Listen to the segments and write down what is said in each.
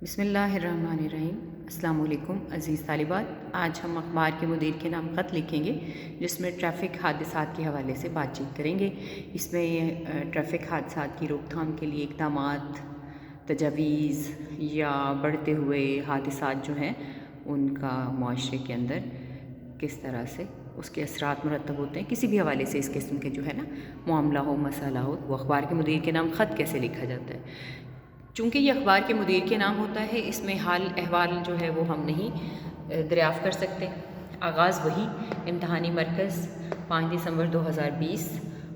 بسم اللہ الرحمن الرحیم۔ السلام علیکم عزیز طالبات، آج ہم اخبار کے مدیر کے نام خط لکھیں گے جس میں ٹریفک حادثات کے حوالے سے بات چیت کریں گے۔ اس میں ٹریفک حادثات کی روک تھام کے لیے اقدامات، تجاویز یا بڑھتے ہوئے حادثات جو ہیں ان کا معاشرے کے اندر کس طرح سے اس کے اثرات مرتب ہوتے ہیں، کسی بھی حوالے سے اس قسم کے جو ہے نا معاملہ ہو، مسئلہ ہو، وہ اخبار کے مدیر کے نام خط کیسے لکھا جاتا ہے۔ چونکہ یہ اخبار کے مدیر کے نام ہوتا ہے، اس میں حال احوال جو ہے وہ ہم نہیں دریافت کر سکتے۔ آغاز وہی امتحانی مرکز 5 دسمبر 2020،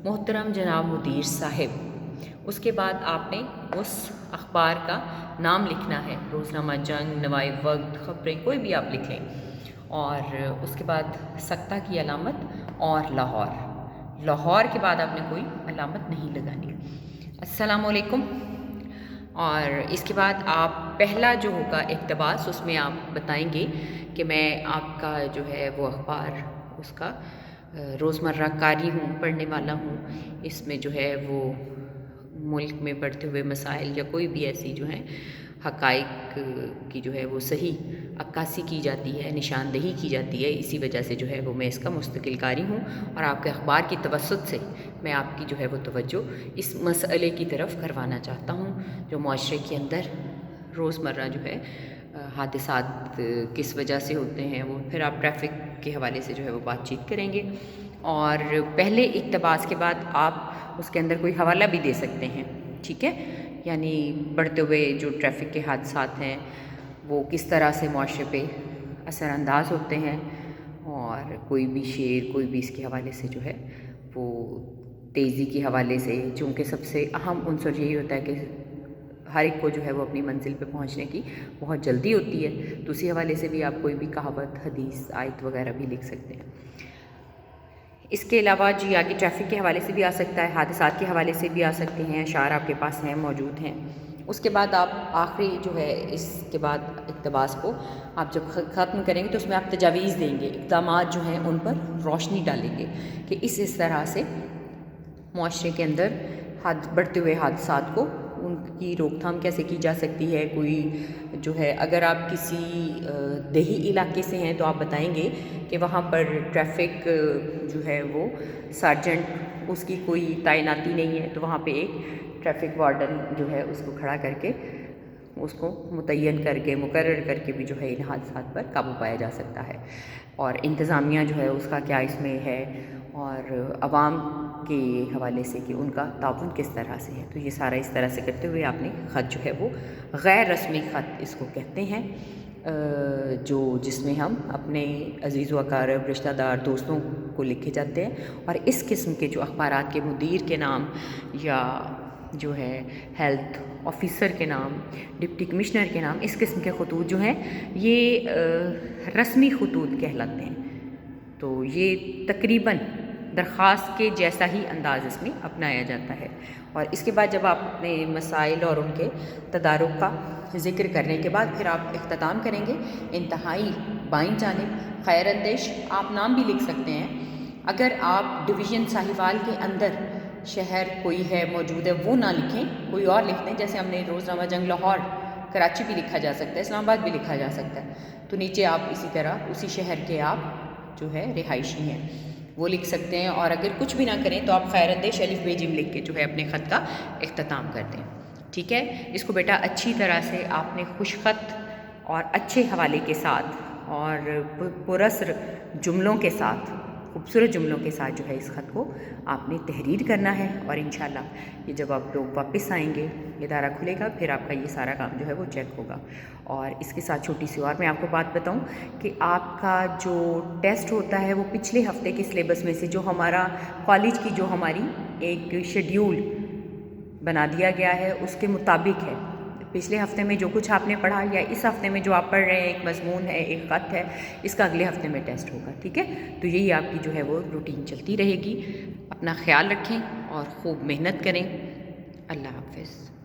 محترم جناب مدیر صاحب۔ اس کے بعد آپ نے اس اخبار کا نام لکھنا ہے، روزنامہ جنگ، نوائے وقت، خبریں، کوئی بھی آپ لکھ لیں۔ اور اس کے بعد سکتہ کی علامت اور لاہور کے بعد آپ نے کوئی علامت نہیں لگانی۔ السلام علیکم۔ اور اس کے بعد آپ پہلا جو ہوگا اقتباس، اس میں آپ بتائیں گے کہ میں آپ کا جو ہے وہ اخبار اس کا روزمرہ کاری ہوں، پڑھنے والا ہوں۔ اس میں جو ہے وہ ملک میں بڑھتے ہوئے مسائل یا کوئی بھی ایسی جو ہیں حقائق کی جو ہے وہ صحیح عکاسی کی جاتی ہے، نشاندہی کی جاتی ہے، اسی وجہ سے جو ہے وہ میں اس کا مستقل کاری ہوں، اور آپ کے اخبار کی توسط سے میں آپ کی جو ہے وہ توجہ اس مسئلے کی طرف کروانا چاہتا ہوں جو معاشرے کے اندر روزمرہ جو ہے حادثات کس وجہ سے ہوتے ہیں، وہ پھر آپ ٹریفک کے حوالے سے جو ہے وہ بات چیت کریں گے۔ اور پہلے اقتباس کے بعد آپ اس کے اندر کوئی حوالہ بھی دے سکتے ہیں، ٹھیک ہے؟ یعنی بڑھتے ہوئے جو ٹریفک کے حادثات ہیں وہ کس طرح سے معاشرے پہ اثر انداز ہوتے ہیں، اور کوئی بھی شعر، کوئی بھی اس کے حوالے سے جو ہے وہ تیزی کے حوالے سے، چونکہ سب سے اہم عنصر یہی ہوتا ہے کہ ہر ایک کو جو ہے وہ اپنی منزل پہ پہنچنے کی بہت جلدی ہوتی ہے، تو اسی حوالے سے بھی آپ کوئی بھی کہاوت، حدیث، آیت وغیرہ بھی لکھ سکتے ہیں۔ اس کے علاوہ جی آگے ٹریفک کے حوالے سے بھی آ سکتا ہے، حادثات کے حوالے سے بھی آ سکتے ہیں، اشعار آپ کے پاس ہیں، موجود ہیں۔ اس کے بعد آپ آخری جو ہے اس کے بعد اقتباس کو آپ جب ختم کریں گے تو اس میں آپ تجاویز دیں گے، اقدامات جو ہیں ان پر روشنی ڈالیں گے کہ اس طرح سے معاشرے کے اندر بڑھتے ہوئے حادثات کو ان کی روک تھام کیسے کی جا سکتی ہے۔ کوئی جو ہے اگر آپ کسی دیہی علاقے سے ہیں تو آپ بتائیں گے کہ وہاں پر ٹریفک جو ہے وہ سارجنٹ، اس کی کوئی تعیناتی نہیں ہے، تو وہاں پہ ایک ٹریفک وارڈن جو ہے اس کو کھڑا کر کے اس کو متعین کر کے، مقرر کر کے بھی جو ہے ان حادثات پر قابو پایا جا سکتا ہے۔ اور انتظامیہ جو ہے اس کا کیا اس میں ہے، اور عوام کے حوالے سے کہ ان کا تعاون کس طرح سے ہے، تو یہ سارا اس طرح سے کرتے ہوئے آپ نے خط جو ہے وہ غیر رسمی خط اس کو کہتے ہیں، جس میں ہم اپنے عزیز و اقارب، رشتہ دار، دوستوں کو لکھے جاتے ہیں۔ اور اس قسم کے جو اخبارات کے مدیر کے نام یا جو ہے ہیلتھ آفیسر کے نام، ڈپٹی کمشنر کے نام، اس قسم کے خطوط جو ہیں یہ رسمی خطوط کہلاتے ہیں، تو یہ تقریباً درخواست کے جیسا ہی انداز اس میں اپنایا جاتا ہے۔ اور اس کے بعد جب آپ اپنے مسائل اور ان کے تدارک کا ذکر کرنے کے بعد پھر آپ اختتام کریں گے انتہائی بائیں جانب خیر اندیش، آپ نام بھی لکھ سکتے ہیں۔ اگر آپ ڈویژن ساہیوال کے اندر شہر کوئی ہے موجود ہے وہ نہ لکھیں، کوئی اور لکھ دیں، جیسے ہم نے روزنامہ جنگ لاہور، کراچی بھی لکھا جا سکتا ہے، اسلام آباد بھی لکھا جا سکتا ہے، تو نیچے آپ اسی طرح اسی شہر کے آپ جو ہے رہائشی ہیں وہ لکھ سکتے ہیں۔ اور اگر کچھ بھی نہ کریں تو آپ خیر اندیش الف بے جیم لکھ کے جو ہے اپنے خط کا اختتام کر دیں، ٹھیک ہے؟ اس کو بیٹا اچھی طرح سے آپ نے خوش خط اور اچھے حوالے کے ساتھ اور پراسر جملوں کے ساتھ، خوبصورت جملوں کے ساتھ جو ہے اس خط کو آپ نے تحریر کرنا ہے، اور انشاءاللہ یہ جب آپ لوگ واپس آئیں گے، ادارہ کھلے گا، پھر آپ کا یہ سارا کام جو ہے وہ چیک ہوگا۔ اور اس کے ساتھ چھوٹی سی اور میں آپ کو بات بتاؤں کہ آپ کا جو ٹیسٹ ہوتا ہے وہ پچھلے ہفتے کے سلیبس میں سے جو ہمارا کالج کی جو ہماری ایک شیڈیول بنا دیا گیا ہے اس کے مطابق ہے۔ پچھلے ہفتے میں جو کچھ آپ نے پڑھا یا اس ہفتے میں جو آپ پڑھ رہے ہیں، ایک مضمون ہے، ایک خط ہے، اس کا اگلے ہفتے میں ٹیسٹ ہوگا، ٹھیک ہے؟ تو یہی آپ کی جو ہے وہ روٹین چلتی رہے گی۔ اپنا خیال رکھیں اور خوب محنت کریں۔ اللہ حافظ۔